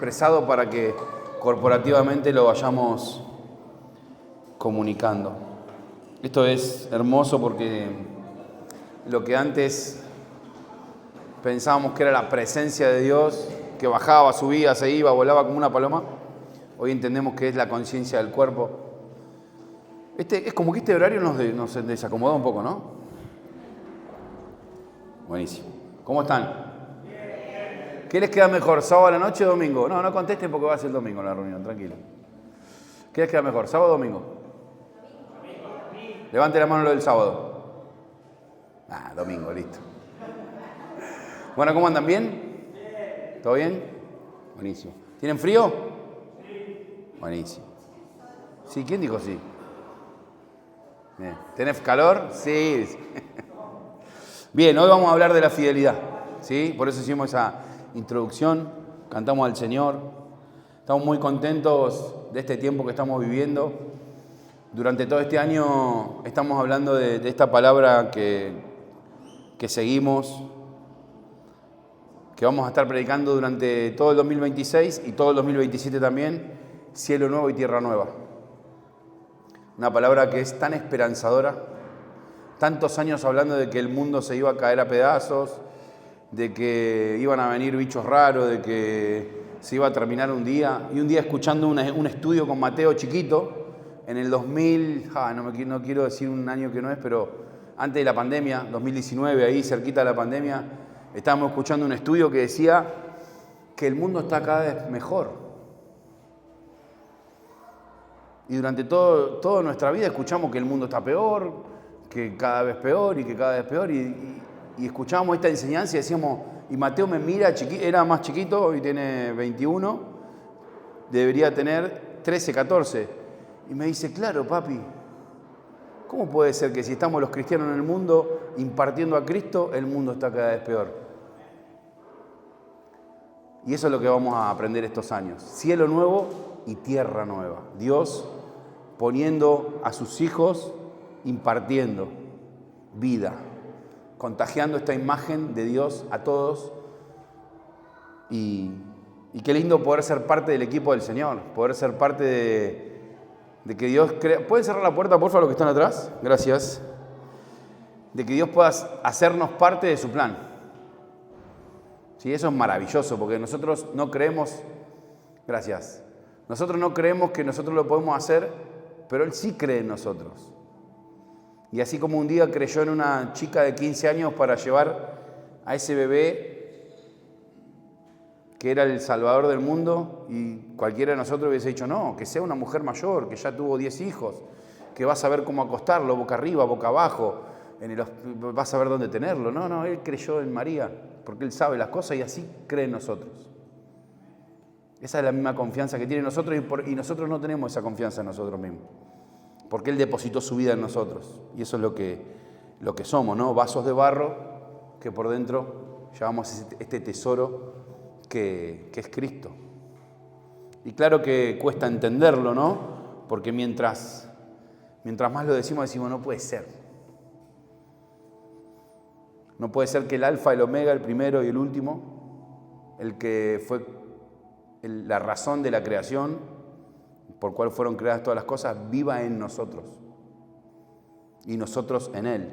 expresado para que corporativamente lo vayamos comunicando. Esto es hermoso porque lo que antes pensábamos que era la presencia de Dios, que bajaba, subía, se iba, volaba como una paloma, hoy entendemos que es la conciencia del cuerpo. Es como que este horario nos desacomodó un poco, ¿no? Buenísimo. ¿Cómo están? ¿Qué les queda mejor, sábado a la noche o domingo? No contesten porque va a ser el domingo la reunión, tranquilo. ¿Qué les queda mejor, sábado o domingo? Levante la mano lo del sábado. Domingo, listo. Bueno, ¿cómo andan? ¿Bien? ¿Todo bien? Buenísimo. ¿Tienen frío? Sí. Buenísimo. ¿Sí? ¿Quién dijo sí? Bien. ¿Tenés calor? Sí. Bien, hoy vamos a hablar de la fidelidad, ¿sí? Por eso hicimos esa introducción, cantamos al Señor. Estamos muy contentos de este tiempo que estamos viviendo. Durante todo este año estamos hablando de esta palabra que seguimos, que vamos a estar predicando durante todo el 2026 y todo el 2027 también, cielo nuevo y tierra nueva. Una palabra que es tan esperanzadora, tantos años hablando de que el mundo se iba a caer a pedazos, de que iban a venir bichos raros, de que se iba a terminar un día, y un día escuchando un estudio con Mateo chiquito, en el 2000, no quiero decir un año que no es, pero antes de la pandemia, 2019, ahí cerquita de la pandemia, estábamos escuchando un estudio que decía que el mundo está cada vez mejor. Y durante toda nuestra vida escuchamos que el mundo está peor, que cada vez peor y que cada vez peor. Y escuchábamos esta enseñanza y decíamos, y Mateo me mira, era más chiquito, hoy tiene 21, debería tener 13, 14. Y me dice, claro, papi, ¿cómo puede ser que si estamos los cristianos en el mundo impartiendo a Cristo, el mundo está cada vez peor? Y eso es lo que vamos a aprender estos años. Cielo nuevo y tierra nueva. Dios poniendo a sus hijos, impartiendo vida, contagiando esta imagen de Dios a todos. Y qué lindo poder ser parte del equipo del Señor, poder ser parte de que Dios crea. ¿Pueden cerrar la puerta, por favor, los que están atrás? Gracias. De que Dios pueda hacernos parte de su plan. Sí, eso es maravilloso, porque nosotros no creemos. Gracias. Nosotros no creemos que nosotros lo podemos hacer, pero Él sí cree en nosotros. Y así como un día creyó en una chica de 15 años para llevar a ese bebé que era el salvador del mundo, y cualquiera de nosotros hubiese dicho, no, que sea una mujer mayor, que ya tuvo 10 hijos, que va a saber cómo acostarlo, boca arriba, boca abajo, va a saber dónde tenerlo. No, Él creyó en María, porque Él sabe las cosas y así cree en nosotros. Esa es la misma confianza que tiene nosotros y nosotros no tenemos esa confianza en nosotros mismos, porque Él depositó su vida en nosotros. Y eso es lo que somos, ¿no? Vasos de barro que por dentro llevamos este tesoro que es Cristo. Y claro que cuesta entenderlo, ¿no? Porque mientras más lo decimos, no puede ser. No puede ser que el alfa, el omega, el primero y el último, el que fue la razón de la creación, por cual fueron creadas todas las cosas, viva en nosotros. Y nosotros en Él.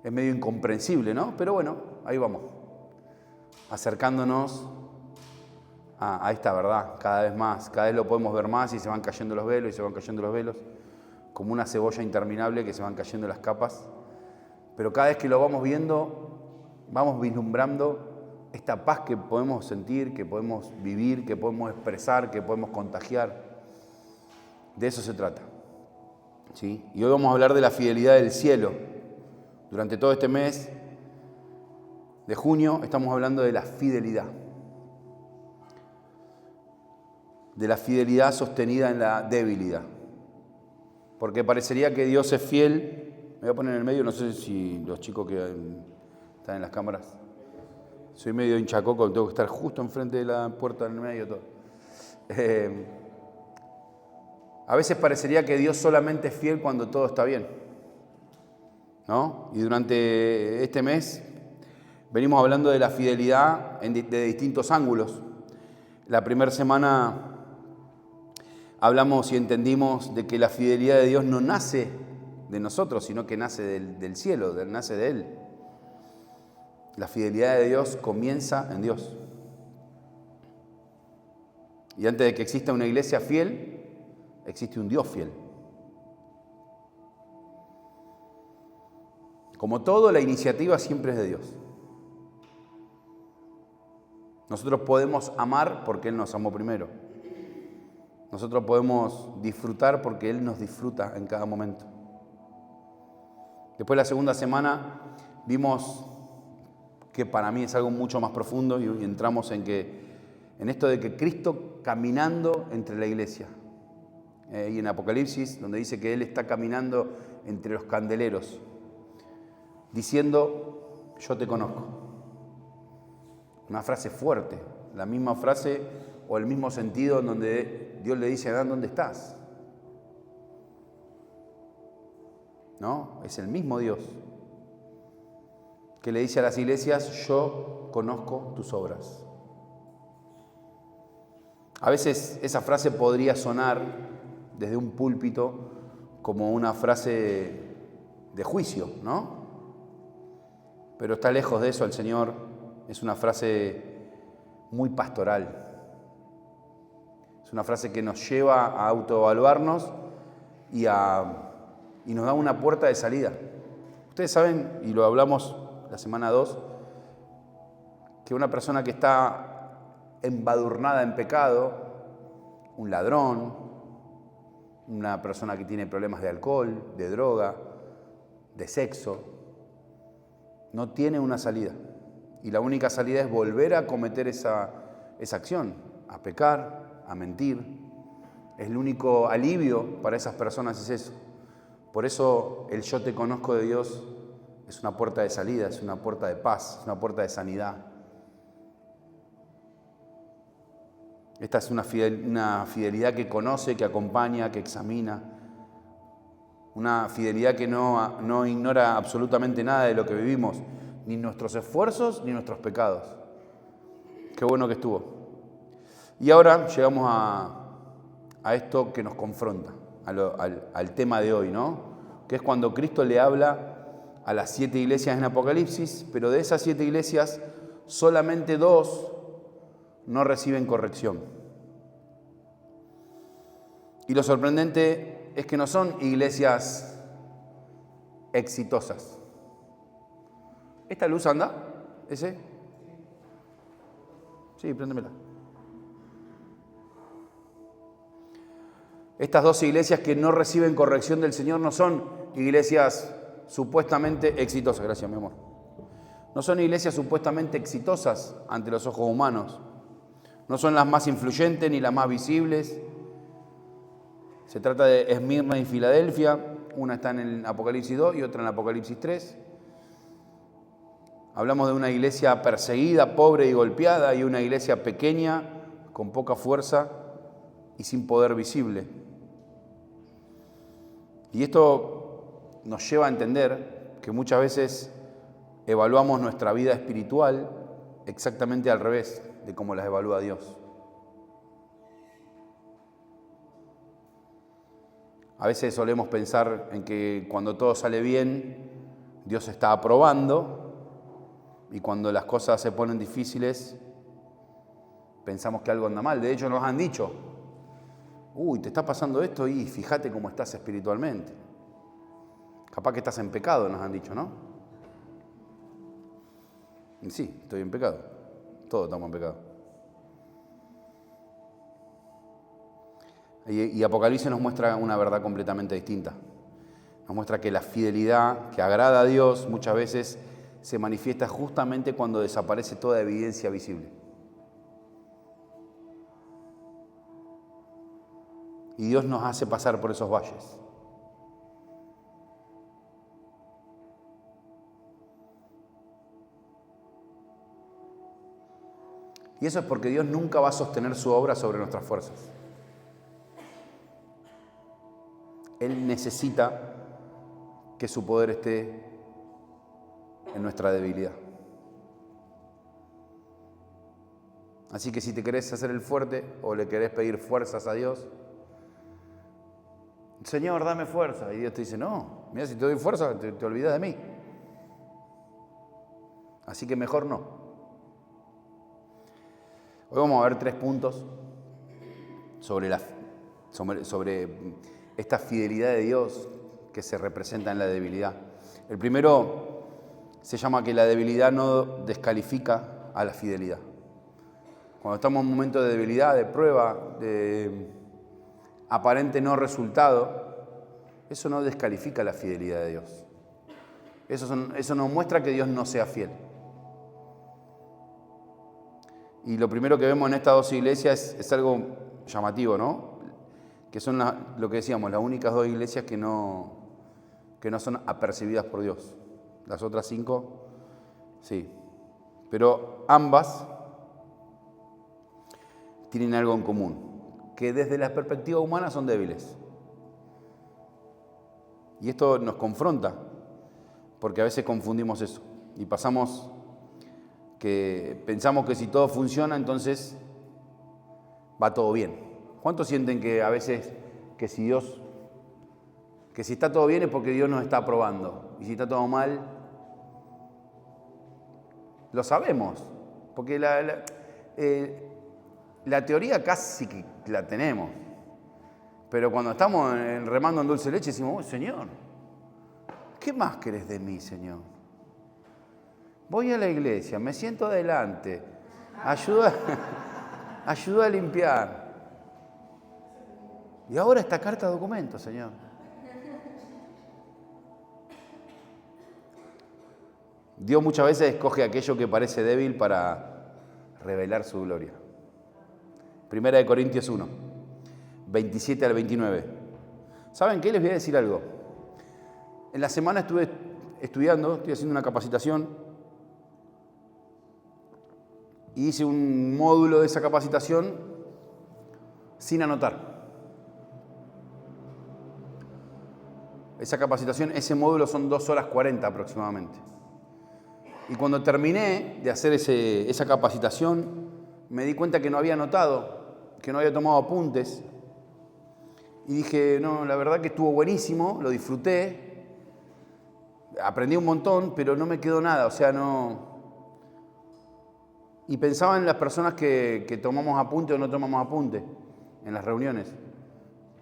Es medio incomprensible, ¿no? Pero bueno, ahí vamos. Acercándonos a esta verdad cada vez más. Cada vez lo podemos ver más y se van cayendo los velos y se van cayendo los velos. Como una cebolla interminable que se van cayendo las capas. Pero cada vez que lo vamos viendo, vamos vislumbrando esta paz que podemos sentir, que podemos vivir, que podemos expresar, que podemos contagiar. De eso se trata. ¿Sí? Y hoy vamos a hablar de la fidelidad del cielo. Durante todo este mes de junio estamos hablando de la fidelidad. De la fidelidad sostenida en la debilidad. Porque parecería que Dios es fiel. Me voy a poner en el medio, no sé si los chicos que están en las cámaras. Soy medio hinchacoco, tengo que estar justo enfrente de la puerta en el medio todo. A veces parecería que Dios solamente es fiel cuando todo está bien, ¿no? Y durante este mes venimos hablando de la fidelidad de distintos ángulos. La primera semana hablamos y entendimos de que la fidelidad de Dios no nace de nosotros, sino que nace del cielo, nace de Él. La fidelidad de Dios comienza en Dios. Y antes de que exista una iglesia fiel, existe un Dios fiel. Como todo, la iniciativa siempre es de Dios. Nosotros podemos amar porque Él nos amó primero. Nosotros podemos disfrutar porque Él nos disfruta en cada momento. Después, la segunda semana, vimos que para mí es algo mucho más profundo y entramos en esto de que Cristo caminando entre la iglesia. Y en Apocalipsis, donde dice que Él está caminando entre los candeleros, diciendo, yo te conozco. Una frase fuerte, la misma frase o el mismo sentido en donde Dios le dice a Adán, ¿dónde estás? ¿No? Es el mismo Dios que le dice a las iglesias, yo conozco tus obras. A veces esa frase podría sonar desde un púlpito como una frase de juicio, ¿no? Pero está lejos de eso el Señor, es una frase muy pastoral. Es una frase que nos lleva a autoevaluarnos y nos da una puerta de salida. Ustedes saben, y lo hablamos la semana 2, que una persona que está embadurnada en pecado, un ladrón, una persona que tiene problemas de alcohol, de droga, de sexo, no tiene una salida. Y la única salida es volver a cometer esa acción, a pecar, a mentir. El único alivio para esas personas es eso. Por eso el yo te conozco de Dios es una puerta de salida, es una puerta de paz, es una puerta de sanidad. Esta es una fidelidad que conoce, que acompaña, que examina. Una fidelidad que no ignora absolutamente nada de lo que vivimos, ni nuestros esfuerzos ni nuestros pecados. Qué bueno que estuvo. Y ahora llegamos a esto que nos confronta, al tema de hoy, ¿no? Que es cuando Cristo le habla a las 7 iglesias en Apocalipsis, pero de esas 7 iglesias, solamente 2 no reciben corrección. Y lo sorprendente es que no son iglesias exitosas. ¿Esta luz anda? ¿Ese? Sí, préndemela. Estas 2 iglesias que no reciben corrección del Señor no son iglesias supuestamente exitosas. Gracias, mi amor. No son iglesias supuestamente exitosas ante los ojos humanos. No son las más influyentes ni las más visibles. Se trata de Esmirna y Filadelfia. Una está en el Apocalipsis 2 y otra en el Apocalipsis 3. Hablamos de una iglesia perseguida, pobre y golpeada, y una iglesia pequeña, con poca fuerza y sin poder visible. Y esto nos lleva a entender que muchas veces evaluamos nuestra vida espiritual exactamente al revés de cómo las evalúa Dios. A veces solemos pensar en que cuando todo sale bien, Dios está aprobando, y cuando las cosas se ponen difíciles, pensamos que algo anda mal. De hecho, nos han dicho, te está pasando esto y fíjate cómo estás espiritualmente. Capaz que estás en pecado, nos han dicho, ¿no? Y sí, estoy en pecado. Todos estamos en pecado. Y Apocalipsis nos muestra una verdad completamente distinta. Nos muestra que la fidelidad que agrada a Dios muchas veces se manifiesta justamente cuando desaparece toda evidencia visible. Y Dios nos hace pasar por esos valles. Y eso es porque Dios nunca va a sostener su obra sobre nuestras fuerzas. Él necesita que su poder esté en nuestra debilidad. Así que si te querés hacer el fuerte o le querés pedir fuerzas a Dios, Señor, dame fuerza. Y Dios te dice, no, mira, si te doy fuerza, te olvidas de mí. Así que mejor no. Hoy vamos a ver 3 puntos sobre esta fidelidad de Dios que se representa en la debilidad. El primero se llama que la debilidad no descalifica a la fidelidad. Cuando estamos en un momento de debilidad, de prueba, de aparente no resultado, eso no descalifica la fidelidad de Dios. Eso no muestra que Dios no sea fiel. Y lo primero que vemos en estas 2 iglesias es algo llamativo, ¿no? Que son lo que decíamos, las únicas 2 iglesias que no son apercibidas por Dios. Las otras 5, sí. Pero ambas tienen algo en común, que desde la perspectiva humana son débiles. Y esto nos confronta, porque a veces confundimos eso y pensamos que si todo funciona, entonces va todo bien. ¿Cuántos sienten que a veces que si está todo bien es porque Dios nos está aprobando? Y si está todo mal, lo sabemos, porque la teoría casi que la tenemos. Pero cuando estamos remando en dulce de leche decimos, Señor, ¿qué más querés de mí, Señor? Voy a la iglesia, me siento adelante, ayuda a limpiar. Y ahora esta carta de documento, Señor. Dios muchas veces escoge aquello que parece débil para revelar su gloria. 1 Corintios 1, 27 al 29. ¿Saben qué? Les voy a decir algo. En la semana estuve estudiando, estoy haciendo una capacitación y hice un módulo de esa capacitación sin anotar. Esa capacitación, ese módulo son 2 horas 40 aproximadamente. Y cuando terminé de hacer esa capacitación, me di cuenta que no había anotado, que no había tomado apuntes. Y dije, no, la verdad que estuvo buenísimo, lo disfruté, aprendí un montón, pero no me quedó nada, o sea, no. Y pensaba en las personas que tomamos apunte o no tomamos apunte en las reuniones.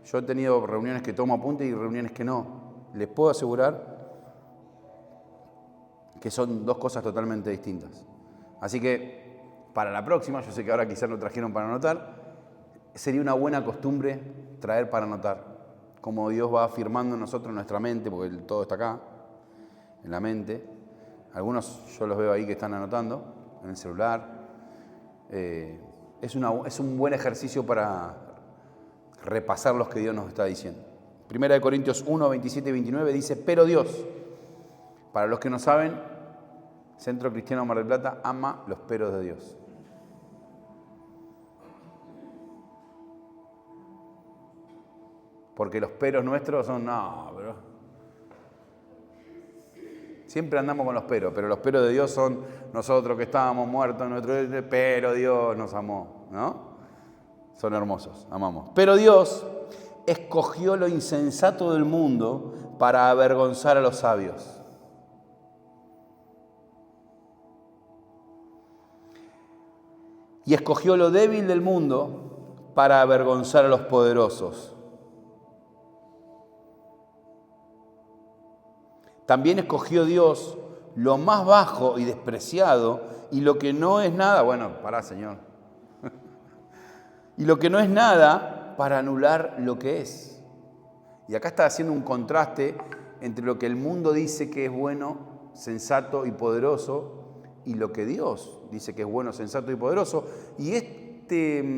Yo he tenido reuniones que tomo apunte y reuniones que no. Les puedo asegurar que son 2 cosas totalmente distintas. Así que para la próxima, yo sé que ahora quizás lo trajeron para anotar, sería una buena costumbre traer para anotar. Como Dios va afirmando en nosotros, en nuestra mente, porque todo está acá, en la mente. Algunos yo los veo ahí que están anotando en el celular. Es un buen ejercicio para repasar lo que Dios nos está diciendo. 1 Corintios 1, 27 y 29 dice, pero Dios, para los que no saben, Centro Cristiano Mar del Plata ama los peros de Dios. Porque los peros nuestros son, pero siempre andamos con los peros los peros de Dios son nosotros que estábamos muertos, pero Dios nos amó, ¿no? Son hermosos, amamos. Pero Dios escogió lo insensato del mundo para avergonzar a los sabios. Y escogió lo débil del mundo para avergonzar a los poderosos. También escogió Dios lo más bajo y despreciado y lo que no es nada, Señor. Y lo que no es nada para anular lo que es. Y acá está haciendo un contraste entre lo que el mundo dice que es bueno, sensato y poderoso y lo que Dios dice que es bueno, sensato y poderoso. Y este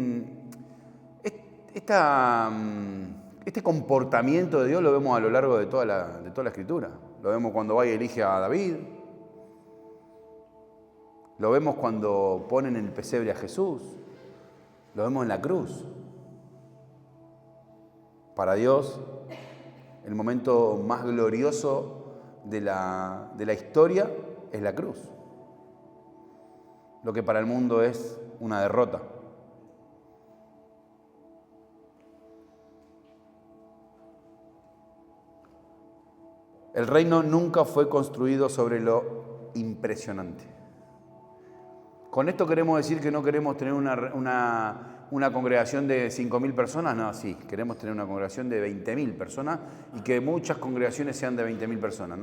comportamiento de Dios lo vemos a lo largo de toda la Escritura. Lo vemos cuando va y elige a David. Lo vemos cuando ponen en el pesebre a Jesús. Lo vemos en la cruz. Para Dios, el momento más glorioso de la historia es la cruz. Lo que para el mundo es una derrota. El reino nunca fue construido sobre lo impresionante. ¿Con esto queremos decir que no queremos tener una congregación de 5.000 personas? No, sí, queremos tener una congregación de 20.000 personas y que muchas congregaciones sean de 20.000 personas.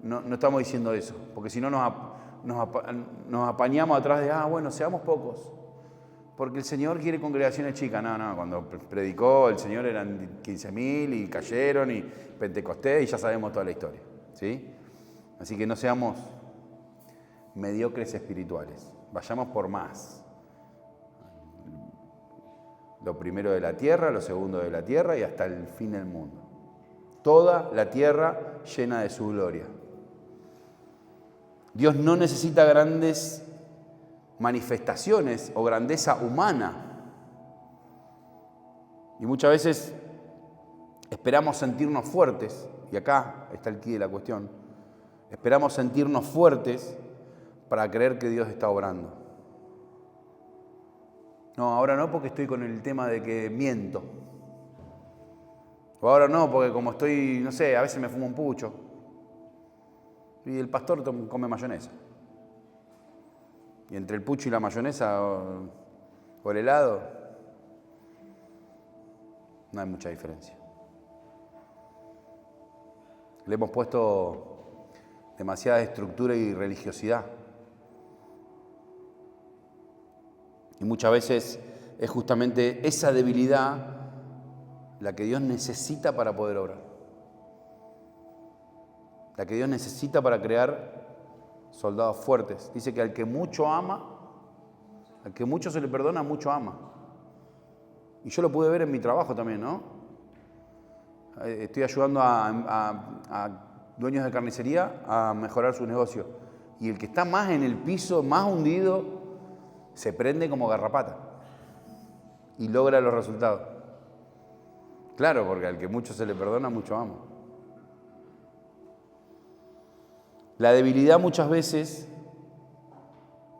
No estamos diciendo eso, porque si no nos apañamos atrás de, bueno, seamos pocos. Porque el Señor quiere congregaciones chicas. No, cuando predicó el Señor eran 15.000 y cayeron y Pentecostés y ya sabemos toda la historia, ¿sí? Así que no seamos mediocres espirituales, vayamos por más. Lo primero de la tierra, lo segundo de la tierra y hasta el fin del mundo. Toda la tierra llena de su gloria. Dios no necesita grandes manifestaciones o grandeza humana. Y muchas veces esperamos sentirnos fuertes, y acá está el quid de la cuestión, esperamos sentirnos fuertes para creer que Dios está obrando. No, ahora no porque estoy con el tema de que miento. O ahora no porque como estoy, no sé, a veces me fumo un pucho. Y el pastor come mayonesa. Y entre el pucho y la mayonesa o el helado, no hay mucha diferencia. Le hemos puesto demasiada estructura y religiosidad. Y muchas veces es justamente esa debilidad la que Dios necesita para poder obrar. La que Dios necesita para crear soldados fuertes. Dice que al que mucho ama, al que mucho se le perdona, mucho ama. Y yo lo pude ver en mi trabajo también, ¿no? Estoy ayudando a dueños de carnicería a mejorar su negocio. Y el que está más en el piso, más hundido, se prende como garrapata y logra los resultados. Claro, porque al que mucho se le perdona, mucho ama. La debilidad muchas veces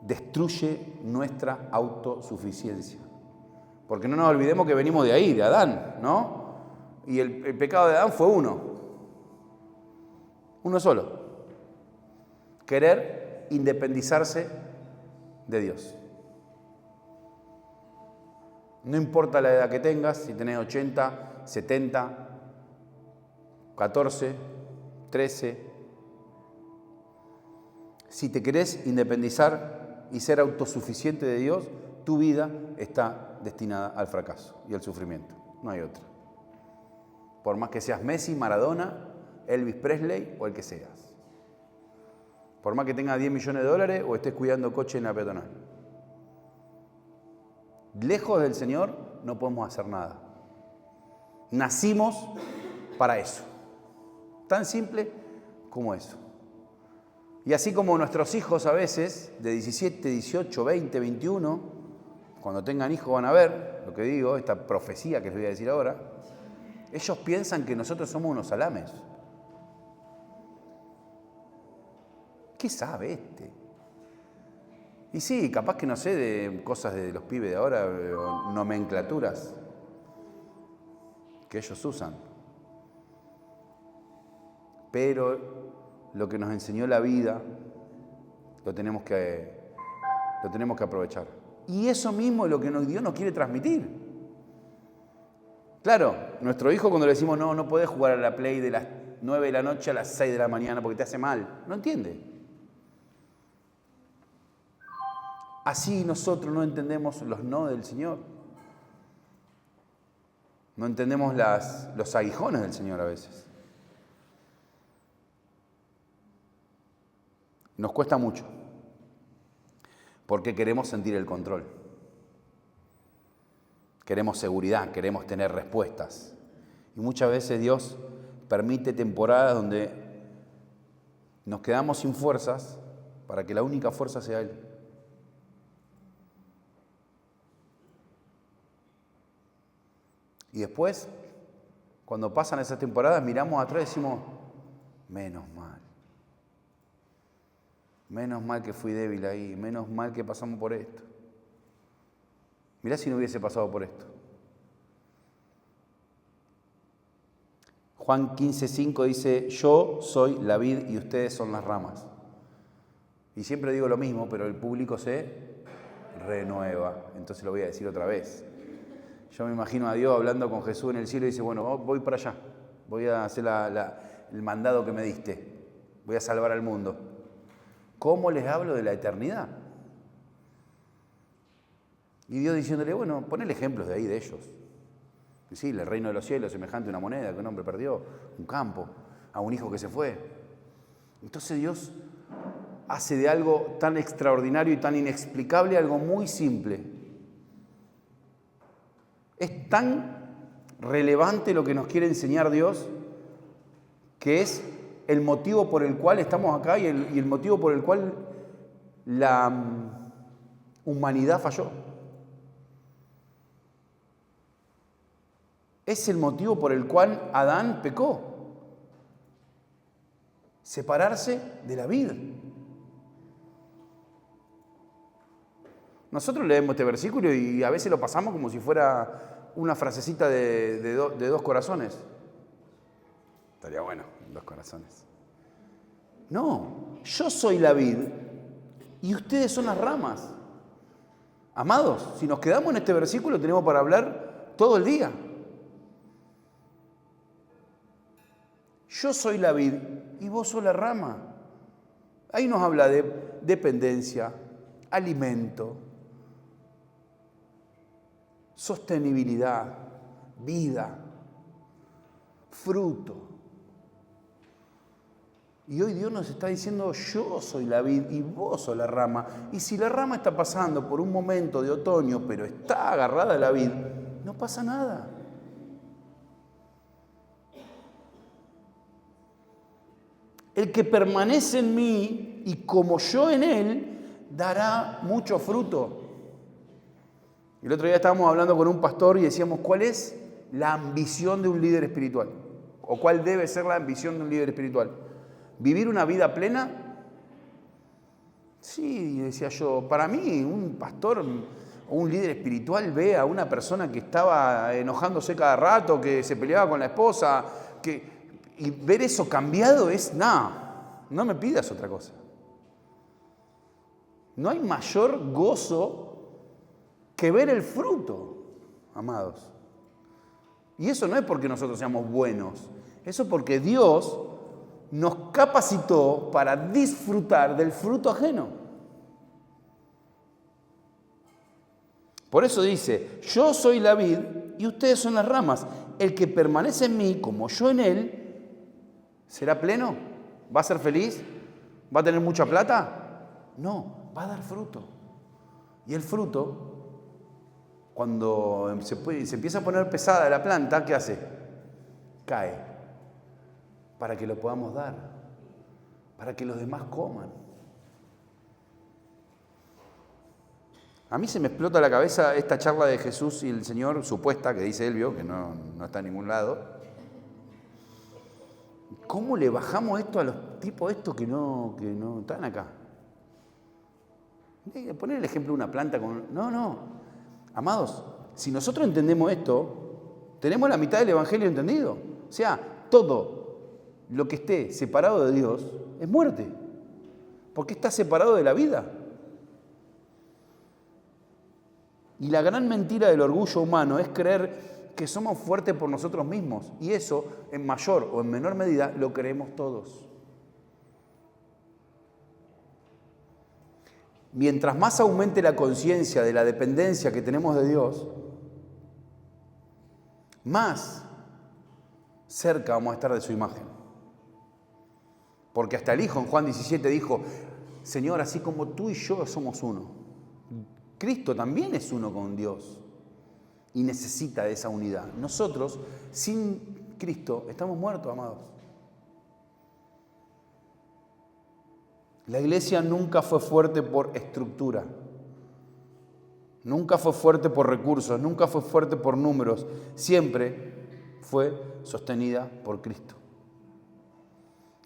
destruye nuestra autosuficiencia. Porque no nos olvidemos que venimos de ahí, de Adán, ¿no? Y el pecado de Adán fue uno solo. Querer independizarse de Dios. No importa la edad que tengas, si tenés 80, 70, 14, 13. Si te querés independizar y ser autosuficiente de Dios, tu vida está destinada al fracaso y al sufrimiento. No hay otra. Por más que seas Messi, Maradona, Elvis Presley o el que seas. Por más que tengas 10 millones de dólares o estés cuidando coche en la peatonal. Lejos del Señor no podemos hacer nada. Nacimos para eso. Tan simple como eso. Y así como nuestros hijos a veces, de 17, 18, 20, 21, cuando tengan hijos van a ver lo que digo, esta profecía que les voy a decir ahora, ellos piensan que nosotros somos unos salames. ¿Qué sabe este? Y sí, capaz que no sé de cosas de los pibes de ahora, o nomenclaturas que ellos usan. Pero lo que nos enseñó la vida lo tenemos que aprovechar. Y eso mismo es lo que Dios nos quiere transmitir. Claro, nuestro hijo cuando le decimos no podés jugar a la Play de las 9 de la noche a las 6 de la mañana porque te hace mal, no entiende. Así nosotros no entendemos los no del Señor. No entendemos los aguijones del Señor a veces. Nos cuesta mucho, porque queremos sentir el control. Queremos seguridad, queremos tener respuestas. Y muchas veces Dios permite temporadas donde nos quedamos sin fuerzas para que la única fuerza sea Él. Y después, cuando pasan esas temporadas, miramos atrás y decimos, menos mal. Menos mal que fui débil ahí, menos mal que pasamos por esto. Mirá si no hubiese pasado por esto. Juan 15:5 dice, yo soy la vid y ustedes son las ramas. Y siempre digo lo mismo, pero el público se renueva. Entonces lo voy a decir otra vez. Yo me imagino a Dios hablando con Jesús en el cielo y dice, bueno, voy para allá. Voy a hacer el mandado que me diste. Voy a salvar al mundo. ¿Cómo les hablo de la eternidad? Y Dios diciéndole, bueno, ponele ejemplos de ahí, de ellos. Y sí, el reino de los cielos, semejante a una moneda que un hombre perdió, un campo, a un hijo que se fue. Entonces Dios hace de algo tan extraordinario y tan inexplicable algo muy simple. Es tan relevante lo que nos quiere enseñar Dios, que es el motivo por el cual estamos acá y el motivo por el cual la humanidad falló. Es el motivo por el cual Adán pecó. Separarse de la vida. Nosotros leemos este versículo y a veces lo pasamos como si fuera una frasecita de dos corazones. Estaría bueno, 2 corazones. No, yo soy la vid y ustedes son las ramas. Amados, si nos quedamos en este versículo tenemos para hablar todo el día. Yo soy la vid y vos sos la rama. Ahí nos habla de dependencia, alimento, sostenibilidad, vida, fruto. Y hoy Dios nos está diciendo, yo soy la vid y vos sos la rama. Y si la rama está pasando por un momento de otoño, pero está agarrada a la vid, no pasa nada. El que permanece en mí y como yo en él, dará mucho fruto. El otro día estábamos hablando con un pastor y decíamos, ¿cuál es la ambición de un líder espiritual? ¿O cuál debe ser la ambición de un líder espiritual? ¿Vivir una vida plena? Sí, decía yo, para mí un pastor o un líder espiritual ve a una persona que estaba enojándose cada rato, que se peleaba con la esposa, y ver eso cambiado es, no me pidas otra cosa. No hay mayor gozo que ver el fruto, amados. Y eso no es porque nosotros seamos buenos, eso es porque Dios nos capacitó para disfrutar del fruto ajeno. Por eso dice, yo soy la vid y ustedes son las ramas. El que permanece en mí, como yo en él, ¿será pleno? ¿Va a ser feliz? ¿Va a tener mucha plata? No, va a dar fruto. Y el fruto, cuando se empieza a poner pesada la planta, ¿qué hace? Cae. Para que lo podamos dar. Para que los demás coman. A mí se me explota la cabeza esta charla de Jesús y el Señor, supuesta, que dice Elvio, que no está en ningún lado. ¿Cómo le bajamos esto a los tipos estos que no están acá? Poner el ejemplo de una planta con... No. Amados, si nosotros entendemos esto, tenemos la mitad del Evangelio entendido. O sea, todo lo que esté separado de Dios es muerte. Porque está separado de la vida. Y la gran mentira del orgullo humano es creer que somos fuertes por nosotros mismos. Y eso, en mayor o en menor medida, lo creemos todos. Mientras más aumente la conciencia de la dependencia que tenemos de Dios, más cerca vamos a estar de su imagen. Porque hasta el Hijo en Juan 17 dijo, Señor, así como tú y yo somos uno. Cristo también es uno con Dios. Y necesita de esa unidad. Nosotros, sin Cristo, estamos muertos, amados. La iglesia nunca fue fuerte por estructura. Nunca fue fuerte por recursos. Nunca fue fuerte por números. Siempre fue sostenida por Cristo.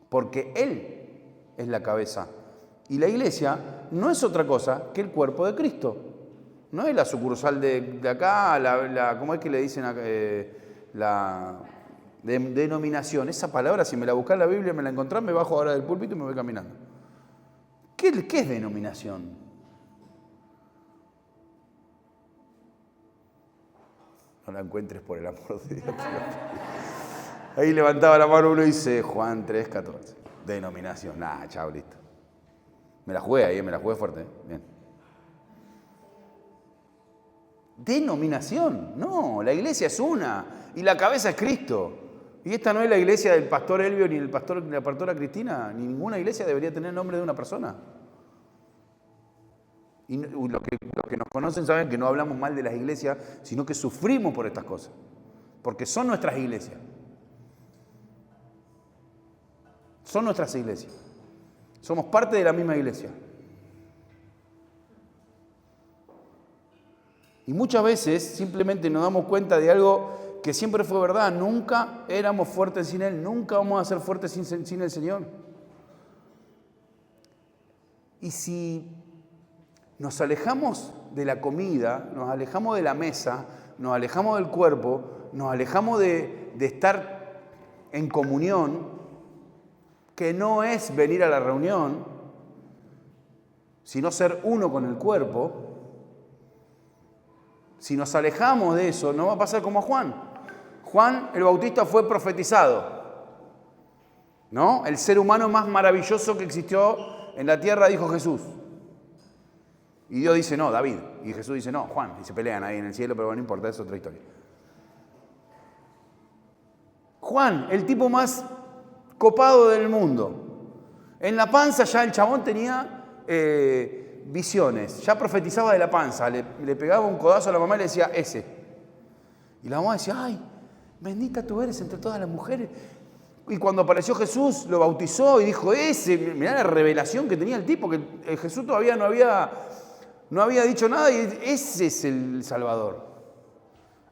Porque Él es la cabeza. Y la iglesia no es otra cosa que el cuerpo de Cristo. No es la sucursal de acá, ¿cómo es que le dicen acá? La denominación. Esa palabra, si me la buscás en la Biblia, me la encontrás, me bajo ahora del púlpito y me voy caminando. ¿Qué es denominación? No la encuentres por el amor de Dios. Ahí levantaba la mano uno y dice, Juan 3:14. Denominación. Nah, chao, listo. Me la jugué ahí, me la jugué fuerte. Bien. Denominación. No, la iglesia es una. Y la cabeza es Cristo. Y esta no es la iglesia del pastor Elvio, ni ni la pastora Cristina. Ni ninguna iglesia debería tener el nombre de una persona. Y los que nos conocen saben que no hablamos mal de las iglesias, sino que sufrimos por estas cosas. Porque son nuestras iglesias. Son nuestras iglesias. Somos parte de la misma iglesia. Y muchas veces simplemente nos damos cuenta de algo que siempre fue verdad. Nunca éramos fuertes sin Él. Nunca vamos a ser fuertes sin el Señor. Y si nos alejamos de la comida, nos alejamos de la mesa, nos alejamos del cuerpo, nos alejamos de estar en comunión, que no es venir a la reunión, sino ser uno con el cuerpo. Si nos alejamos de eso, no va a pasar como a Juan. Juan el Bautista fue profetizado, ¿no? El ser humano más maravilloso que existió en la tierra, dijo Jesús. Y Dios dice, no, David. Y Jesús dice, no, Juan. Y se pelean ahí en el cielo, pero bueno, no importa, es otra historia. Juan, el tipo más copado del mundo. En la panza ya el chabón tenía visiones, ya profetizaba de la panza, le pegaba un codazo a la mamá y le decía, ese. Y la mamá decía, ay, bendita tú eres entre todas las mujeres. Y cuando apareció Jesús, lo bautizó y dijo, ese, mirá la revelación que tenía el tipo, que Jesús todavía no había dicho nada y ese es el Salvador.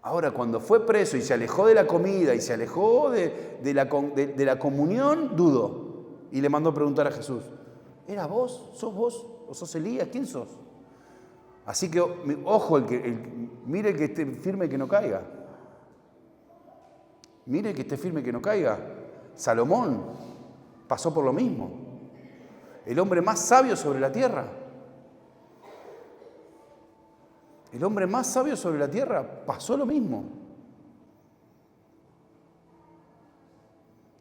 Ahora, cuando fue preso y se alejó de la comida y se alejó de la comunión, dudó. Y le mandó a preguntar a Jesús, ¿era vos? ¿Sos vos? ¿O sos Elías? ¿Quién sos? Así que, ojo, mire que esté firme que no caiga. Mire que esté firme que no caiga. Salomón pasó por lo mismo. El hombre más sabio sobre la tierra. El hombre más sabio sobre la tierra pasó lo mismo.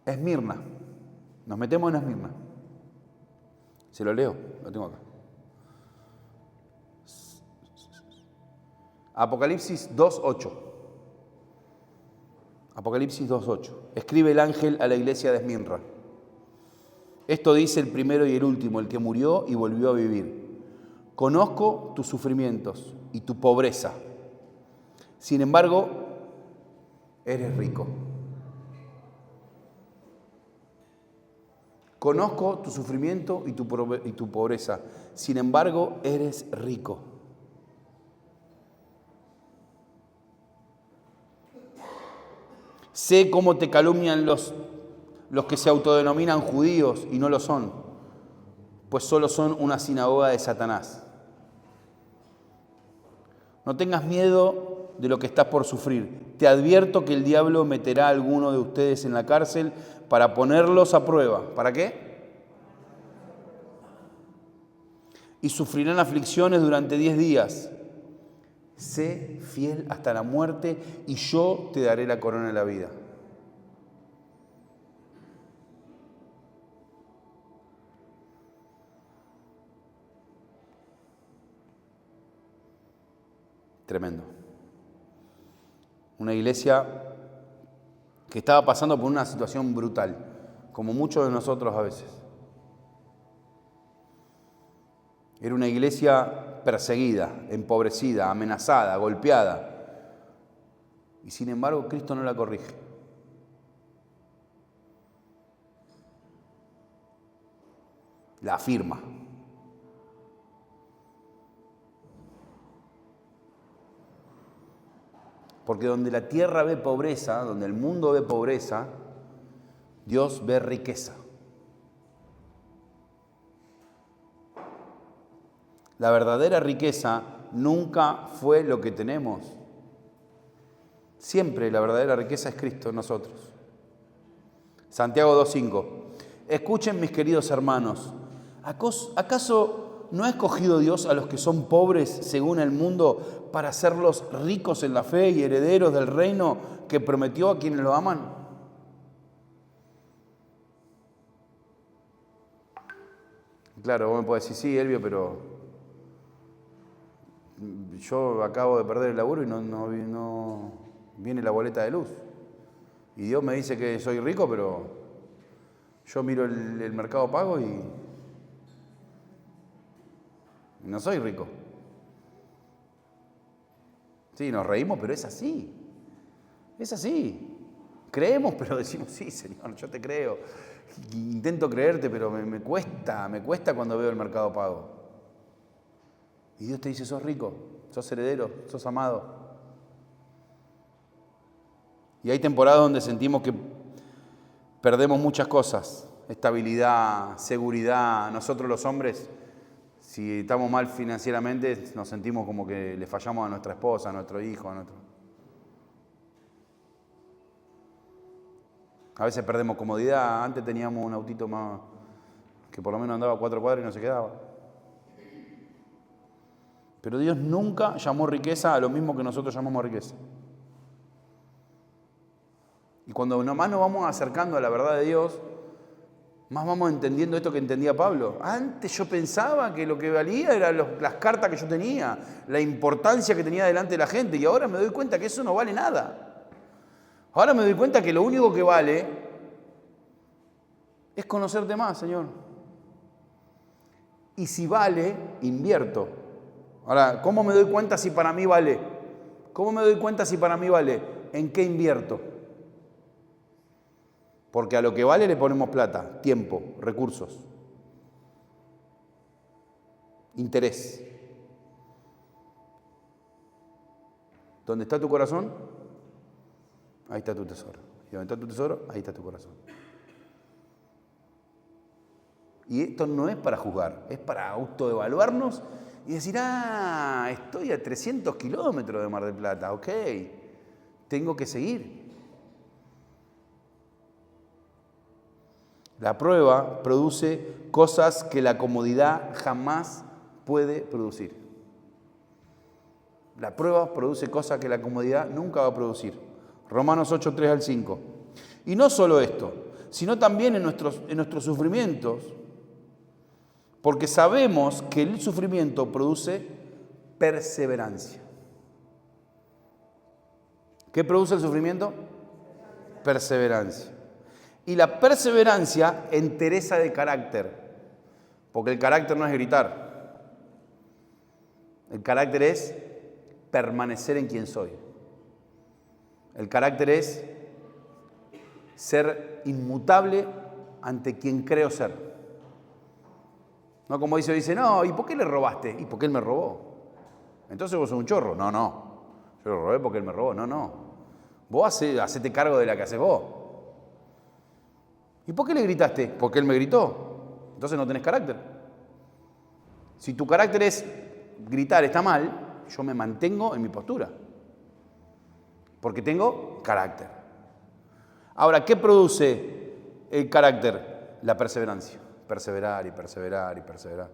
Esmirna. Nos metemos en Esmirna. Se lo leo, lo tengo acá. Apocalipsis 2:8. Apocalipsis 2:8. Escribe el ángel a la iglesia de Esmirna. Esto dice el primero y el último, el que murió y volvió a vivir. Conozco tus sufrimientos y tu pobreza. Sin embargo, eres rico. Conozco tu sufrimiento y tu pobreza. Sin embargo, eres rico. Sé cómo te calumnian los que se autodenominan judíos y no lo son, pues solo son una sinagoga de Satanás. No tengas miedo de lo que estás por sufrir. Te advierto que el diablo meterá a alguno de ustedes en la cárcel para ponerlos a prueba. ¿Para qué? Y sufrirán aflicciones durante 10 días. Sé fiel hasta la muerte y yo te daré la corona de la vida. Tremendo. Una iglesia que estaba pasando por una situación brutal, como muchos de nosotros a veces. Era una iglesia perseguida, empobrecida, amenazada, golpeada. Y sin embargo, Cristo no la corrige. La afirma. Porque donde la tierra ve pobreza, donde el mundo ve pobreza, Dios ve riqueza. La verdadera riqueza nunca fue lo que tenemos. Siempre la verdadera riqueza es Cristo en nosotros. Santiago 2:5. Escuchen, mis queridos hermanos, ¿acaso no ha escogido Dios a los que son pobres según el mundo para hacerlos ricos en la fe y herederos del reino que prometió a quienes lo aman? Claro, vos me podés decir, sí, Elvio, pero yo acabo de perder el laburo y no viene la boleta de luz. Y Dios me dice que soy rico, pero yo miro el mercado pago y no soy rico. Sí, nos reímos, pero es así. Es así. Creemos, pero decimos, sí, Señor, yo te creo. Intento creerte, pero me cuesta cuando veo el mercado pago. Y Dios te dice, sos rico, sos heredero, sos amado. Y hay temporadas donde sentimos que perdemos muchas cosas. Estabilidad, seguridad. Nosotros los hombres, si estamos mal financieramente, nos sentimos como que le fallamos a nuestra esposa, a nuestro hijo, A veces perdemos comodidad. Antes teníamos un autito más que por lo menos andaba 4 cuadras y no se quedaba. Pero Dios nunca llamó riqueza a lo mismo que nosotros llamamos riqueza. Y cuando nomás nos vamos acercando a la verdad de Dios, más vamos entendiendo esto que entendía Pablo. Antes yo pensaba que lo que valía eran las cartas que yo tenía, la importancia que tenía delante de la gente, y ahora me doy cuenta que eso no vale nada. Ahora me doy cuenta que lo único que vale es conocerte más, Señor. Y si vale, invierto. Ahora, ¿cómo me doy cuenta si para mí vale? ¿Cómo me doy cuenta si para mí vale? ¿En qué invierto? Porque a lo que vale le ponemos plata, tiempo, recursos, interés. ¿Dónde está tu corazón? Ahí está tu tesoro. Y donde está tu tesoro, ahí está tu corazón. Y esto no es para juzgar, es para autoevaluarnos y decir, estoy a 300 kilómetros de Mar del Plata, ok, tengo que seguir. La prueba produce cosas que la comodidad jamás puede producir. La prueba produce cosas que la comodidad nunca va a producir. Romanos 8, 3 al 5. Y no solo esto, sino también en nuestros sufrimientos, porque sabemos que el sufrimiento produce perseverancia. ¿Qué produce el sufrimiento? Perseverancia. Y la perseverancia entereza de carácter, porque el carácter no es gritar. El carácter es permanecer en quien soy. El carácter es ser inmutable ante quien creo ser. No como dice, no, ¿y por qué le robaste? ¿Y por qué él me robó? Entonces vos sos un chorro. No, yo lo robé porque él me robó. No. Vos hacete cargo de la que haces vos. ¿Y por qué le gritaste? Porque él me gritó. Entonces no tenés carácter. Si tu carácter es gritar está mal, yo me mantengo en mi postura. Porque tengo carácter. Ahora, ¿qué produce el carácter? La perseverancia. Perseverar y perseverar y perseverar.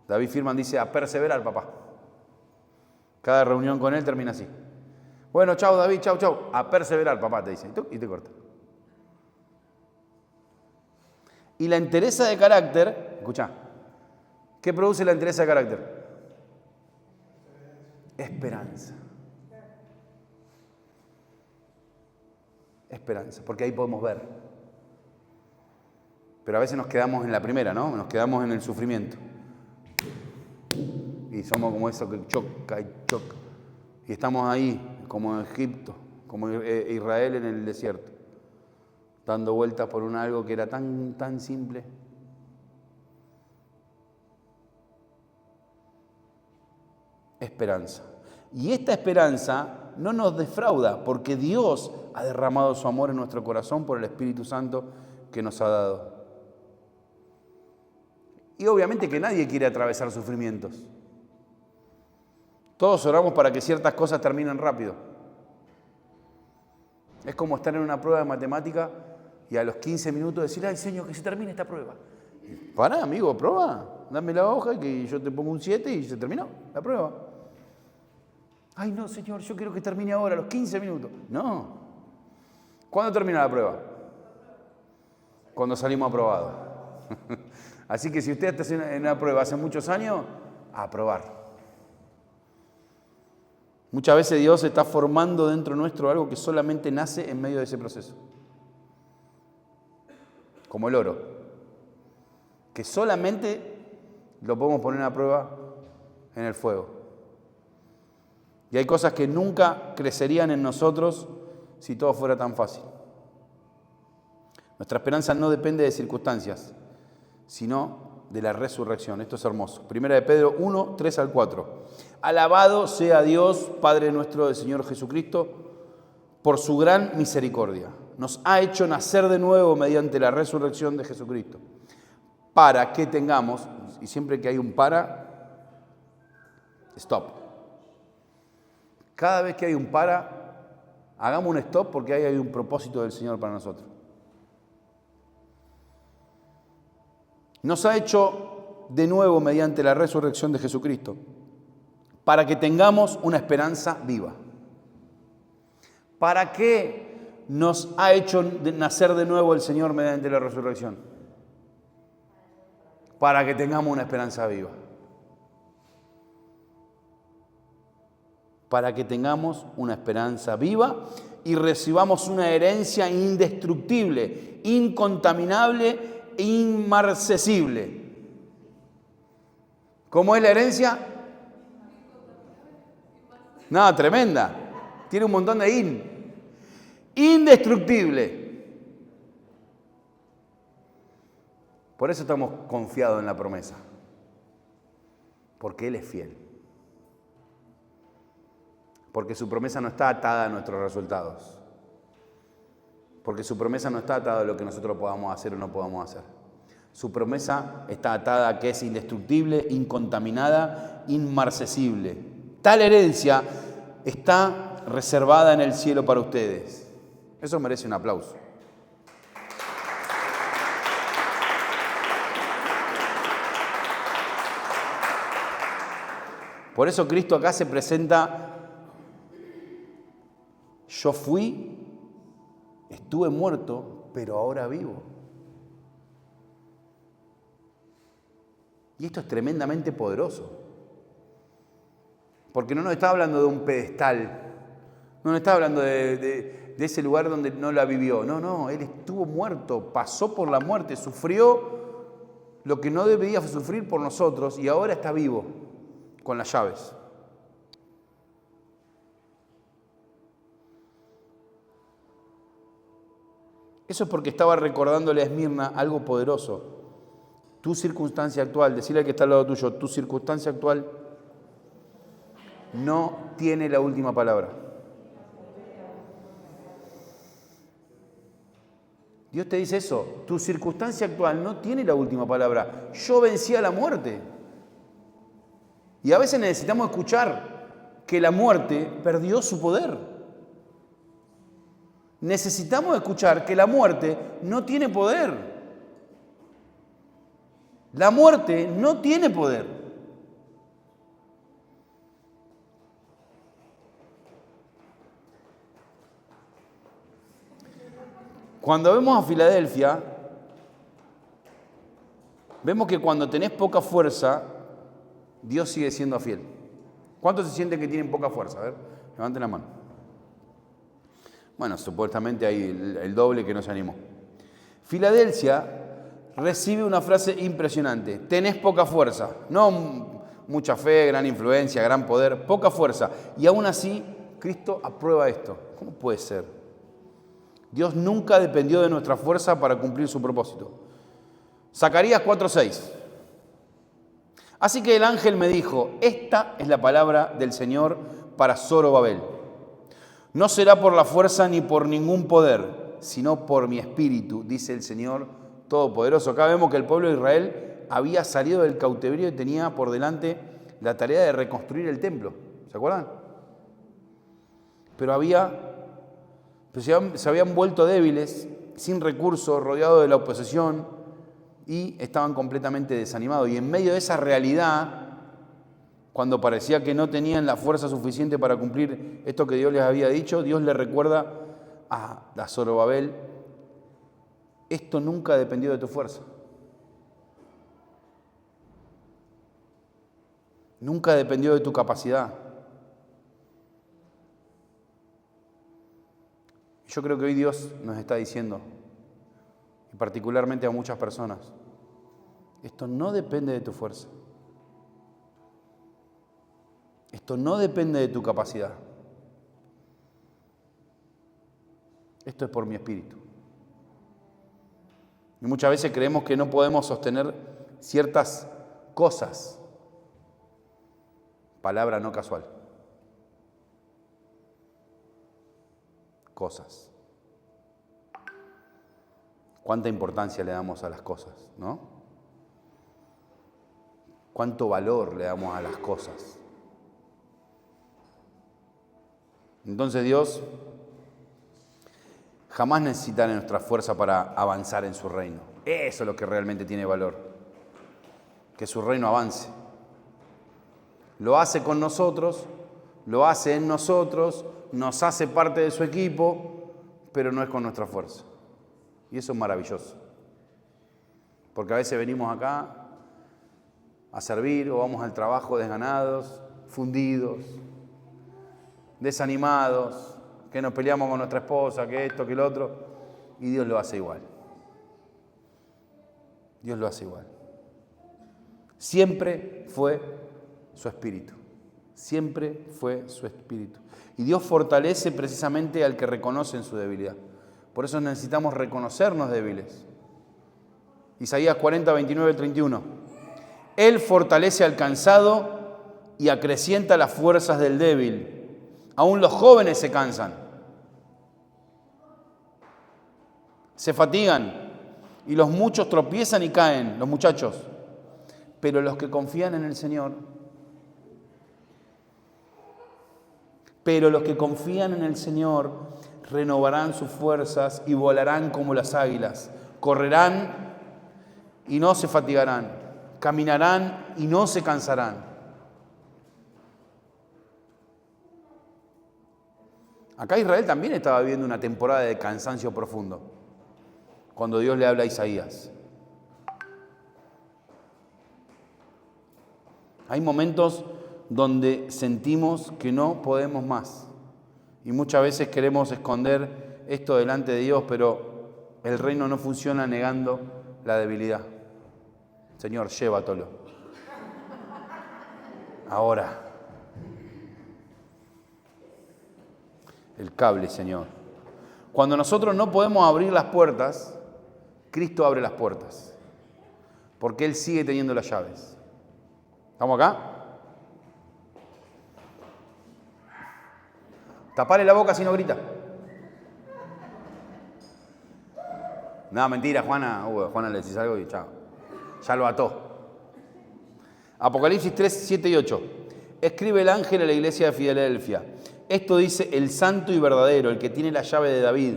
David Firman dice, a perseverar, papá. Cada reunión con él termina así. Bueno, chao David, chao. A perseverar, papá, te dice. Y te corta. Y la entereza de carácter, escuchá, ¿qué produce la entereza de carácter? Esperanza. Esperanza, porque ahí podemos ver. Pero a veces nos quedamos en la primera, ¿no? Nos quedamos en el sufrimiento. Y somos como eso que choca y choca. Y estamos ahí, como Egipto, como Israel en el desierto, dando vueltas por algo que era tan simple. Esperanza. Y esta esperanza no nos defrauda, porque Dios ha derramado su amor en nuestro corazón por el Espíritu Santo que nos ha dado. Y obviamente que nadie quiere atravesar sufrimientos. Todos oramos para que ciertas cosas terminen rápido. Es como estar en una prueba de matemática y a los 15 minutos decir, ay, Señor, que se termine esta prueba. Pará, amigo, prueba. Dame la hoja y que yo te pongo un 7 y se terminó la prueba. Ay, no, Señor, yo quiero que termine ahora, a los 15 minutos. No. ¿Cuándo termina la prueba? Cuando salimos aprobados. Así que si usted está en una prueba hace muchos años, a aprobar. Muchas veces Dios está formando dentro nuestro algo que solamente nace en medio de ese proceso. Como el oro. Que solamente lo podemos poner a prueba en el fuego. Y hay cosas que nunca crecerían en nosotros si todo fuera tan fácil. Nuestra esperanza no depende de circunstancias, sino de la resurrección. Esto es hermoso. Primera de Pedro 1, 3 al 4. Alabado sea Dios, Padre nuestro del Señor Jesucristo, por su gran misericordia. Nos ha hecho nacer de nuevo mediante la resurrección de Jesucristo, para que tengamos, y siempre que hay un para, stop. Cada vez que hay un para, hagamos un stop porque ahí hay un propósito del Señor para nosotros. Nos ha hecho de nuevo mediante la resurrección de Jesucristo, para que tengamos una esperanza viva. ¿Para qué nos ha hecho nacer de nuevo el Señor mediante la resurrección? Para que tengamos una esperanza viva. Para que tengamos una esperanza viva y recibamos una herencia indestructible, incontaminable e inmarcesible. ¿Cómo es la herencia? No, tremenda. Tiene un montón de indestructible. Por eso estamos confiados en la promesa. Porque Él es fiel. Porque su promesa no está atada a nuestros resultados. Porque su promesa no está atada a lo que nosotros podamos hacer o no podamos hacer. Su promesa está atada a que es indestructible, incontaminada, inmarcesible. Tal herencia está reservada en el cielo para ustedes. Eso merece un aplauso. Por eso Cristo acá se presenta: yo fui, estuve muerto, pero ahora vivo. Y esto es tremendamente poderoso. Porque no nos está hablando de un pedestal, no nos está hablando de ese lugar donde no la vivió. No, Él estuvo muerto, pasó por la muerte, sufrió lo que no debía sufrir por nosotros y ahora está vivo con las llaves. Eso es porque estaba recordándole a Esmirna algo poderoso. Tu circunstancia actual, decirle al que está al lado tuyo, tu circunstancia actual no tiene la última palabra. Dios te dice eso, tu circunstancia actual no tiene la última palabra. Yo vencí a la muerte. Y a veces necesitamos escuchar que la muerte perdió su poder. Necesitamos escuchar que la muerte no tiene poder. La muerte no tiene poder. Cuando vemos a Filadelfia, vemos que cuando tenés poca fuerza, Dios sigue siendo fiel. ¿Cuántos se sienten que tienen poca fuerza? A ver, levanten la mano. Bueno, supuestamente hay el doble que no se animó. Filadelfia recibe una frase impresionante. Tenés poca fuerza. No mucha fe, gran influencia, gran poder, poca fuerza. Y aún así, Cristo aprueba esto. ¿Cómo puede ser? Dios nunca dependió de nuestra fuerza para cumplir su propósito. Zacarías 4:6. Así que el ángel me dijo, esta es la palabra del Señor para Zorobabel. No será por la fuerza ni por ningún poder, sino por mi espíritu, dice el Señor Todopoderoso. Acá vemos que el pueblo de Israel había salido del cautiverio y tenía por delante la tarea de reconstruir el templo. ¿Se ¿Se acuerdan? Pero se habían vuelto débiles, sin recursos, rodeados de la oposición y estaban completamente desanimados. Y en medio de esa realidad, cuando parecía que no tenían la fuerza suficiente para cumplir esto que Dios les había dicho, Dios le recuerda a Zorobabel: esto nunca dependió de tu fuerza. Nunca dependió de tu capacidad. Yo creo que hoy Dios nos está diciendo, y particularmente a muchas personas, esto no depende de tu fuerza. Esto no depende de tu capacidad. Esto es por mi espíritu. Y muchas veces creemos que no podemos sostener ciertas cosas. Palabra no casual. Cosas. ¿Cuánta importancia le damos a las cosas, no? ¿Cuánto valor le damos a las cosas? Entonces Dios jamás necesita de nuestra fuerza para avanzar en su reino. Eso es lo que realmente tiene valor. Que su reino avance. Lo hace con nosotros, lo hace en nosotros, nos hace parte de su equipo, pero no es con nuestra fuerza. Y eso es maravilloso. Porque a veces venimos acá a servir o vamos al trabajo desganados, fundidos, desanimados, que nos peleamos con nuestra esposa, que esto, que lo otro, y Dios lo hace igual. Dios lo hace igual. Siempre fue su espíritu. Siempre fue su espíritu. Y Dios fortalece precisamente al que reconoce en su debilidad. Por eso necesitamos reconocernos débiles. Isaías 40, 29, 31. Él fortalece al cansado y acrecienta las fuerzas del débil. Aún los jóvenes se cansan, se fatigan y los muchos tropiezan y caen, los muchachos. Pero los que confían en el Señor, renovarán sus fuerzas y volarán como las águilas. Correrán y no se fatigarán. Caminarán y no se cansarán. Acá Israel también estaba viviendo una temporada de cansancio profundo, cuando Dios le habla a Isaías. Hay momentos donde sentimos que no podemos más. Y muchas veces queremos esconder esto delante de Dios, pero el reino no funciona negando la debilidad. Señor, llévatelo. Ahora. El cable, Señor. Cuando nosotros no podemos abrir las puertas, Cristo abre las puertas. Porque Él sigue teniendo las llaves. ¿Estamos acá? Tapale la boca si no grita. No, mentira, Juana. Juana le decís algo y chao. Ya lo ató. Apocalipsis 3, 7 y 8. Escribe el ángel a la iglesia de Filadelfia. Esto dice el santo y verdadero, el que tiene la llave de David,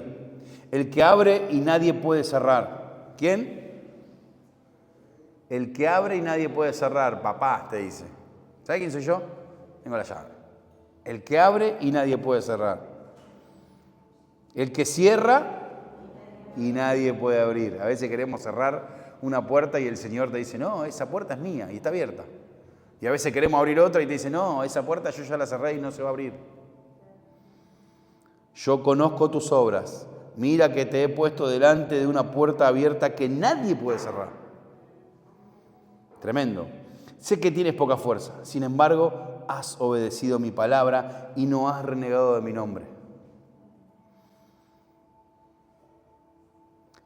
el que abre y nadie puede cerrar. ¿Quién? El que abre y nadie puede cerrar. Papá, te dice. ¿Sabes quién soy yo? Tengo la llave. El que abre y nadie puede cerrar. El que cierra y nadie puede abrir. A veces queremos cerrar una puerta y el Señor te dice, no, esa puerta es mía y está abierta. Y a veces queremos abrir otra y te dice, no, esa puerta yo ya la cerré y no se va a abrir. Yo conozco tus obras. Mira que te he puesto delante de una puerta abierta que nadie puede cerrar. Tremendo. Sé que tienes poca fuerza. Sin embargo, has obedecido mi palabra y no has renegado de mi nombre.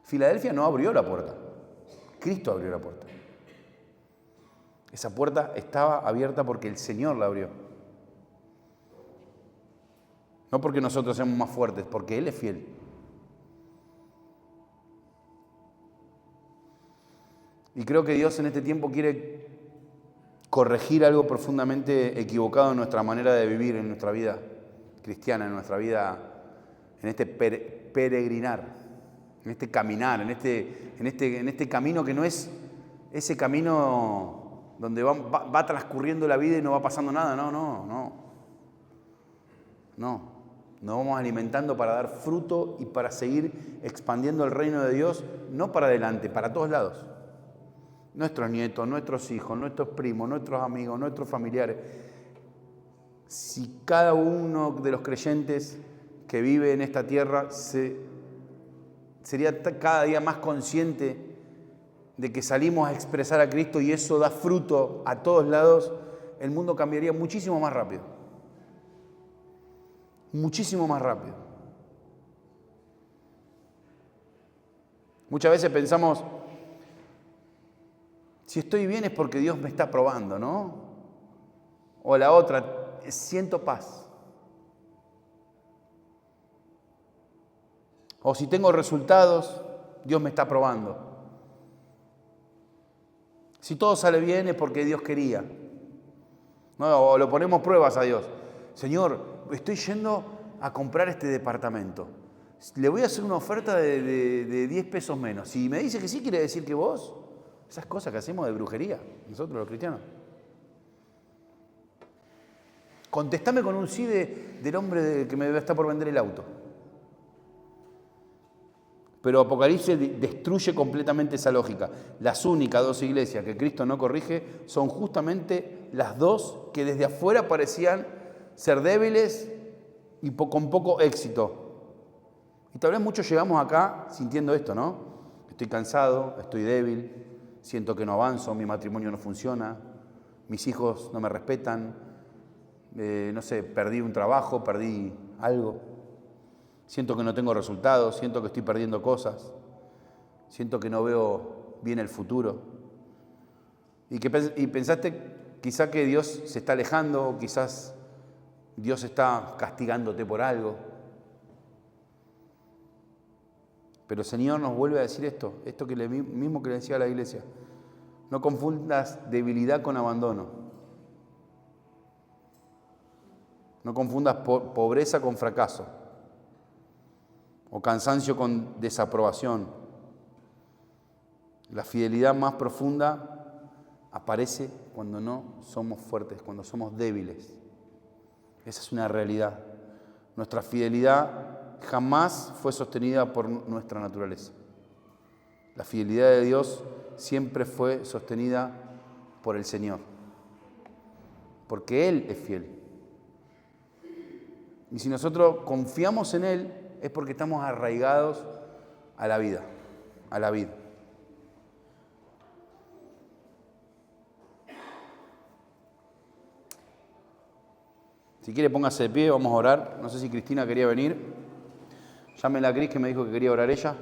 Filadelfia no abrió la puerta. Cristo abrió la puerta. Esa puerta estaba abierta porque el Señor la abrió. No porque nosotros seamos más fuertes, porque Él es fiel. Y creo que Dios en este tiempo quiere corregir algo profundamente equivocado en nuestra manera de vivir, en nuestra vida cristiana, en nuestra vida, en este peregrinar, en este caminar, en este camino que no es ese camino donde va transcurriendo la vida y no va pasando nada. No. Nos vamos alimentando para dar fruto y para seguir expandiendo el reino de Dios, no para adelante, para todos lados. Nuestros nietos, nuestros hijos, nuestros primos, nuestros amigos, nuestros familiares. Si cada uno de los creyentes que vive en esta tierra sería cada día más consciente de que salimos a expresar a Cristo y eso da fruto a todos lados, el mundo cambiaría muchísimo más rápido. Muchísimo más rápido. Muchas veces pensamos, si estoy bien es porque Dios me está probando, ¿no? O la otra, siento paz. O si tengo resultados, Dios me está probando. Si todo sale bien es porque Dios quería. No, o lo ponemos pruebas a Dios. Señor, estoy yendo a comprar este departamento. Le voy a hacer una oferta de 10 pesos menos. Si me dice que sí, quiere decir que vos, esas cosas que hacemos de brujería, nosotros los cristianos. Contestame con un sí del hombre que me está por vender el auto. Pero Apocalipsis destruye completamente esa lógica. Las únicas dos iglesias que Cristo no corrige son justamente las dos que desde afuera parecían ser débiles y con poco éxito. Y tal vez muchos llegamos acá sintiendo esto, ¿no? Estoy cansado, estoy débil, siento que no avanzo, mi matrimonio no funciona, mis hijos no me respetan, no sé, perdí un trabajo, perdí algo. Siento que no tengo resultados, siento que estoy perdiendo cosas, siento que no veo bien el futuro. Y pensaste quizá que Dios se está alejando, o quizás Dios está castigándote por algo. Pero el Señor nos vuelve a decir esto que mismo que le decía a la iglesia. No confundas debilidad con abandono. No confundas pobreza con fracaso. O cansancio con desaprobación. La fidelidad más profunda aparece cuando no somos fuertes, cuando somos débiles. Esa es una realidad. Nuestra fidelidad jamás fue sostenida por nuestra naturaleza. La fidelidad de Dios siempre fue sostenida por el Señor, porque Él es fiel. Y si nosotros confiamos en Él, es porque estamos arraigados a la vida, a la vida. Si quiere, póngase de pie, vamos a orar. No sé si Cristina quería venir. Llámenla a Cris, que me dijo que quería orar ella.